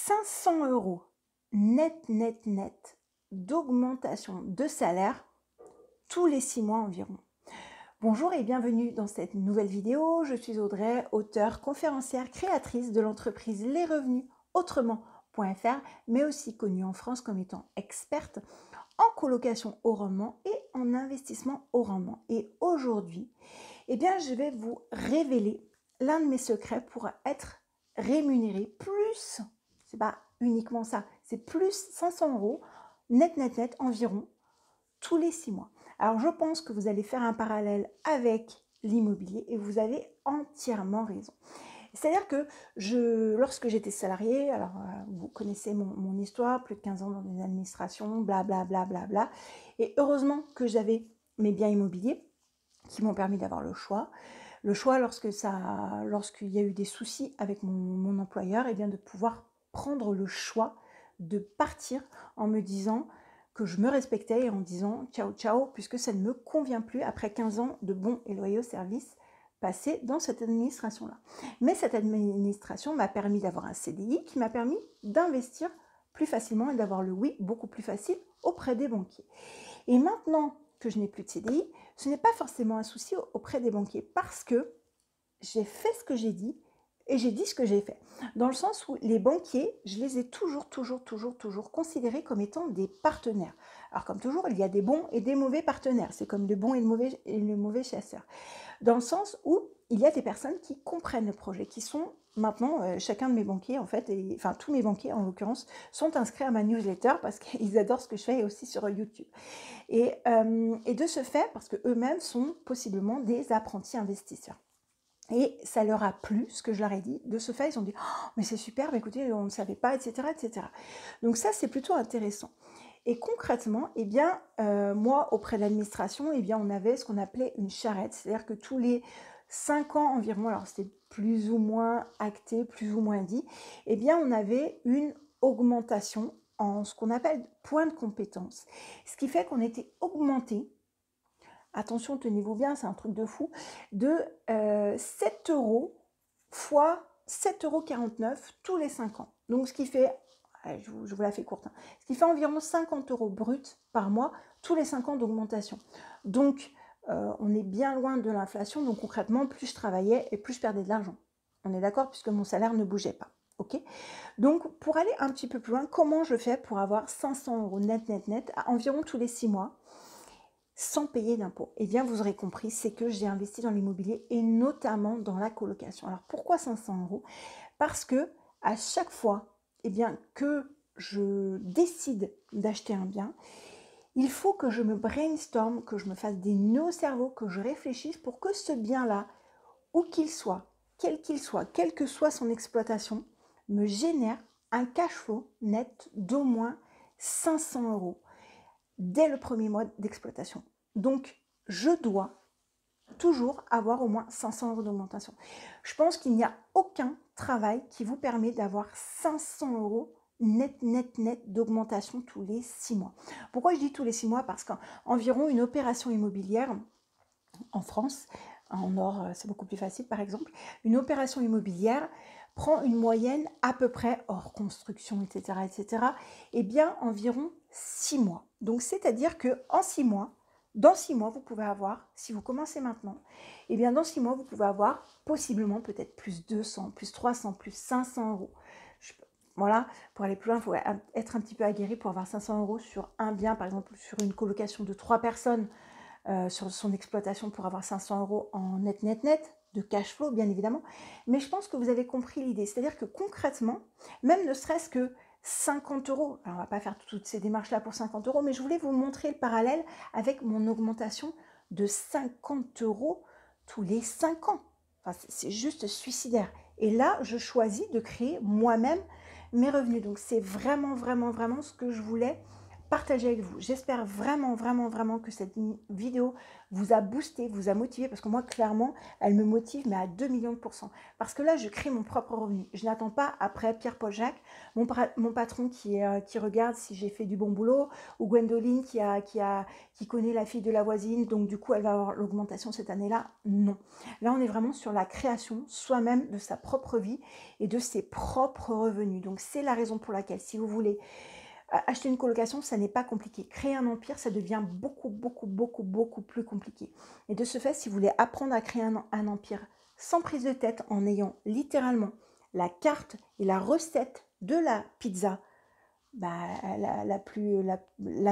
500 € net d'augmentation de salaire tous les 6 mois environ. Bonjour et bienvenue dans cette nouvelle vidéo. Je suis Audrey, auteure, conférencière, créatrice de l'entreprise Les Revenus Autrement.fr, mais aussi connue en France comme étant experte en colocation haut rendement et en investissement haut rendement. Et aujourd'hui, je vais vous révéler l'un de mes secrets pour être rémunéré plus, c'est pas uniquement ça, c'est plus 500 € net environ tous les 6 mois. Alors je pense que vous allez faire un parallèle avec l'immobilier et vous avez entièrement raison. C'est-à-dire que lorsque j'étais salariée, alors vous connaissez mon histoire, plus de 15 ans dans une administration, blablabla, et heureusement que j'avais mes biens immobiliers qui m'ont permis d'avoir le choix. Le choix lorsqu'il y a eu des soucis avec mon employeur, de pouvoir prendre le choix de partir en me disant que je me respectais et en disant ciao, puisque ça ne me convient plus après 15 ans de bons et loyaux services passés dans cette administration-là. Mais cette administration m'a permis d'avoir un CDI qui m'a permis d'investir plus facilement et d'avoir le oui beaucoup plus facile auprès des banquiers. Et maintenant que je n'ai plus de CDI, ce n'est pas forcément un souci auprès des banquiers parce que j'ai fait ce que j'ai dit et j'ai dit ce que j'ai fait. Dans le sens où les banquiers, je les ai toujours considérés comme étant des partenaires. Alors comme toujours, il y a des bons et des mauvais partenaires. C'est comme le bon et le mauvais chasseur. Dans le sens où il y a des personnes qui comprennent le projet, qui sont maintenant, chacun de mes banquiers, en fait, tous mes banquiers en l'occurrence, sont inscrits à ma newsletter parce qu'ils adorent ce que je fais et aussi sur YouTube. Et de ce fait, parce qu'eux-mêmes sont possiblement des apprentis investisseurs. Et ça leur a plu, ce que je leur ai dit. De ce fait, ils ont dit oh, « mais c'est super, mais écoutez, on ne savait pas, etc. » Donc ça, c'est plutôt intéressant. Et concrètement, moi, auprès de l'administration, on avait ce qu'on appelait une charrette. C'est-à-dire que tous les 5 ans environ, alors c'était plus ou moins acté, plus ou moins dit, on avait une augmentation en ce qu'on appelle point de compétence. Ce qui fait qu'on était augmenté, attention, tenez-vous bien, c'est un truc de fou, de 7 € fois 7,49 € tous les 5 ans. Donc ce qui fait, je vous la fais courte, ce qui fait environ 50 € brut par mois tous les 5 ans d'augmentation. Donc on est bien loin de l'inflation, donc concrètement, plus je travaillais et plus je perdais de l'argent. On est d'accord, puisque mon salaire ne bougeait pas. Ok. Donc pour aller un petit peu plus loin, comment je fais pour avoir 500 € net à environ tous les 6 mois sans payer d'impôts? Vous aurez compris, c'est que j'ai investi dans l'immobilier et notamment dans la colocation. Alors pourquoi 500 €? Parce que à chaque fois que je décide d'acheter un bien, il faut que je me brainstorm, que je me fasse des nœuds au cerveau, que je réfléchisse pour que ce bien-là, où qu'il soit, quel qu'il soit, quelle que soit son exploitation, me génère un cash flow net d'au moins 500 € dès le premier mois d'exploitation. Donc, je dois toujours avoir au moins 500 € d'augmentation. Je pense qu'il n'y a aucun travail qui vous permet d'avoir 500 € net d'augmentation tous les 6 mois. Pourquoi je dis tous les 6 mois? Parce qu'environ une opération immobilière en France, en Nord, c'est beaucoup plus facile par exemple, une opération immobilière prend une moyenne à peu près, hors construction, etc., environ 6 mois. Donc, c'est-à-dire qu'en 6 mois, dans 6 mois, vous pouvez avoir, si vous commencez maintenant, dans 6 mois, vous pouvez avoir possiblement peut-être plus 200, plus 300, plus 500 €. Voilà, pour aller plus loin, il faut être un petit peu aguerri pour avoir 500 € sur un bien, par exemple sur une colocation de 3 personnes, sur son exploitation pour avoir 500 € en net, de cash flow bien évidemment. Mais je pense que vous avez compris l'idée. C'est-à-dire que concrètement, même ne serait-ce que 50 €, alors on ne va pas faire toutes ces démarches-là pour 50 €, mais je voulais vous montrer le parallèle avec mon augmentation de 50 € tous les 5 ans. Enfin, c'est juste suicidaire. Et là, je choisis de créer moi-même mes revenus. Donc, c'est vraiment ce que je voulais partager avec vous. J'espère vraiment, vraiment, vraiment que cette vidéo vous a boosté, vous a motivé, parce que moi, clairement, elle me motive, mais à 2 millions de pourcents. Parce que là, je crée mon propre revenu. Je n'attends pas après Pierre-Paul Jacques, mon patron qui regarde si j'ai fait du bon boulot, ou Gwendoline qui connaît la fille de la voisine, donc du coup, elle va avoir l'augmentation cette année-là. Non. Là, on est vraiment sur la création soi-même de sa propre vie et de ses propres revenus. Donc, c'est la raison pour laquelle, si vous voulez acheter une colocation, ça n'est pas compliqué. Créer un empire, ça devient beaucoup, beaucoup, beaucoup, beaucoup plus compliqué. Et de ce fait, si vous voulez apprendre à créer un empire sans prise de tête, en ayant littéralement la carte et la recette de la pizza, la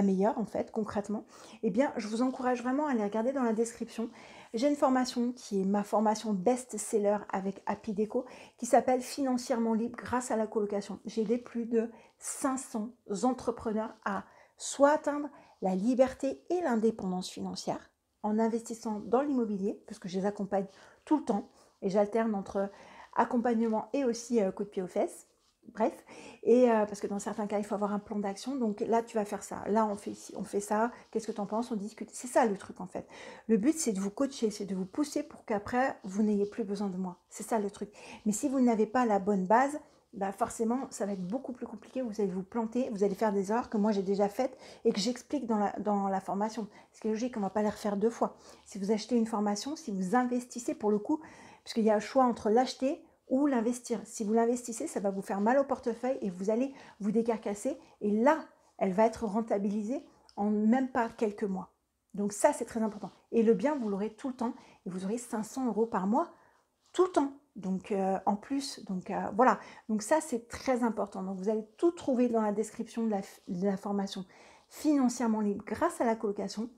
meilleure en fait, concrètement, eh bien, je vous encourage vraiment à aller regarder dans la description. J'ai une formation qui est ma formation best-seller avec Happy Déco qui s'appelle Financièrement libre grâce à la colocation. J'ai aidé plus de 500 entrepreneurs à soit atteindre la liberté et l'indépendance financière en investissant dans l'immobilier, parce que je les accompagne tout le temps et j'alterne entre accompagnement et aussi coup de pied aux fesses. Bref, et parce que dans certains cas, il faut avoir un plan d'action. Donc là, tu vas faire ça. Là, on fait ici, on fait ça. Qu'est-ce que tu en penses? On discute. C'est ça le truc en fait. Le but, c'est de vous coacher, c'est de vous pousser pour qu'après, vous n'ayez plus besoin de moi. C'est ça le truc. Mais si vous n'avez pas la bonne base, bah forcément, ça va être beaucoup plus compliqué. Vous allez vous planter, vous allez faire des erreurs que moi j'ai déjà faites et que j'explique dans la formation. Ce qui est logique, on ne va pas les refaire 2 fois. Si vous achetez une formation, si vous investissez pour le coup, puisqu'il y a le choix entre l'acheter ou l'investir. Si vous l'investissez, ça va vous faire mal au portefeuille et vous allez vous décarcasser. Et là, elle va être rentabilisée en même pas quelques mois. Donc ça, c'est très important. Et le bien, vous l'aurez tout le temps et vous aurez 500 € par mois tout le temps. Donc en plus, donc voilà. Donc ça, c'est très important. Donc vous allez tout trouver dans la description de la formation Financièrement libre grâce à la colocation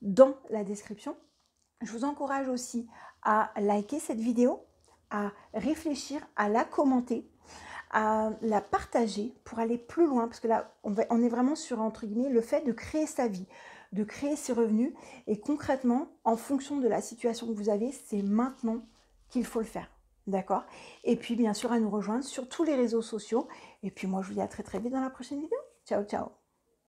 dans la description. Je vous encourage aussi à liker cette vidéo, à réfléchir, à la commenter, à la partager pour aller plus loin, parce que là, on est vraiment sur, entre guillemets, le fait de créer sa vie, de créer ses revenus, et concrètement, en fonction de la situation que vous avez, c'est maintenant qu'il faut le faire, d'accord? Et puis, bien sûr, à nous rejoindre sur tous les réseaux sociaux, et puis moi, je vous dis à très très vite dans la prochaine vidéo. Ciao, ciao!